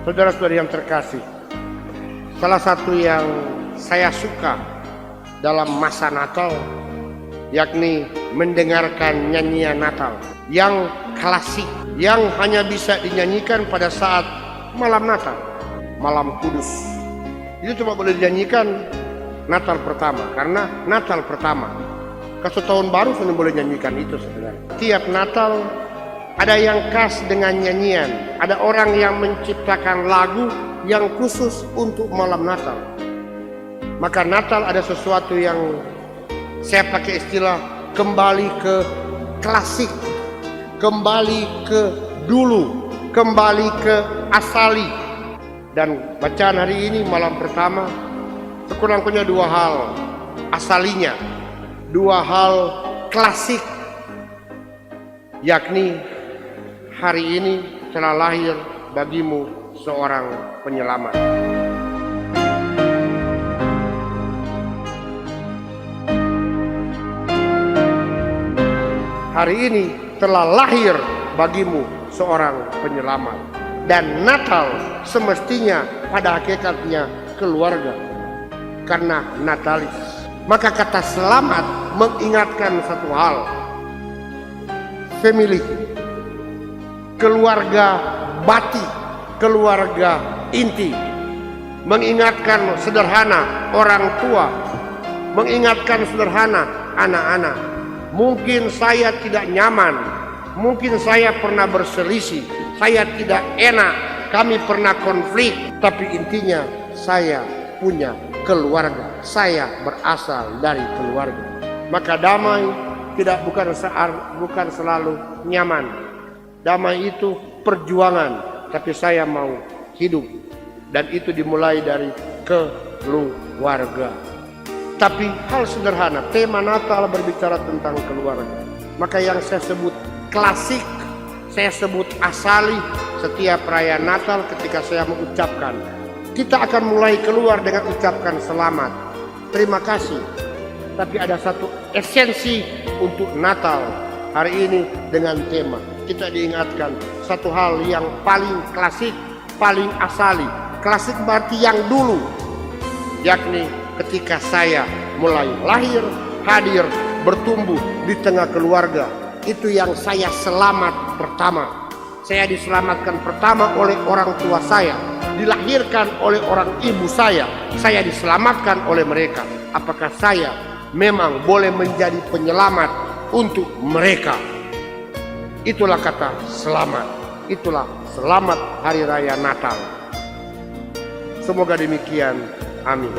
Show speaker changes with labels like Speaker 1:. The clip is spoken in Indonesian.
Speaker 1: Saudara-saudari yang terkasih, salah satu yang saya suka dalam masa Natal yakni mendengarkan nyanyian Natal yang klasik, yang hanya bisa dinyanyikan pada saat malam Natal, malam kudus. Itu cuma boleh dinyanyikan Natal pertama, karena Natal pertama. Kalau tahun baru sudah boleh nyanyikan itu, saudara. Tiap Natal ada yang khas dengan nyanyian. Ada orang yang menciptakan lagu yang khusus untuk malam Natal. Maka Natal ada sesuatu yang saya pakai istilah kembali ke klasik, kembali ke dulu, kembali ke asali. Dan bacaan hari ini malam pertama sekurang-kurangnya dua hal asalinya, dua hal klasik, yakni hari ini telah lahir bagimu seorang penyelamat. Hari ini telah lahir bagimu seorang penyelamat. Dan Natal semestinya pada hakikatnya keluarga, karena Natalis. Maka kata selamat mengingatkan satu hal, family, keluarga bati, keluarga inti. Mengingatkan sederhana orang tua, mengingatkan sederhana anak-anak. Mungkin saya tidak nyaman, mungkin saya pernah berselisih, saya tidak enak, kami pernah konflik, tapi intinya saya punya keluarga, saya berasal dari keluarga. Maka damai bukan selalu nyaman. Damai itu perjuangan, tapi saya mau hidup, dan itu dimulai dari keluarga. Tapi hal sederhana, tema Natal berbicara tentang keluarga. Maka yang saya sebut klasik, saya sebut asali setiap perayaan Natal ketika saya mengucapkan. Kita akan mulai keluar dengan ucapkan selamat, terima kasih. Tapi ada satu esensi untuk Natal hari ini dengan tema. Kita diingatkan satu hal yang paling klasik, paling asali. Klasik berarti yang dulu, yakni ketika saya mulai lahir, hadir, bertumbuh di tengah keluarga. Itu yang saya selamat pertama. Saya diselamatkan pertama oleh orang tua saya, dilahirkan oleh orang ibu saya diselamatkan oleh mereka. Apakah saya memang boleh menjadi penyelamat untuk mereka? Itulah kata selamat, itulah selamat Hari Raya Natal. Semoga demikian, amin.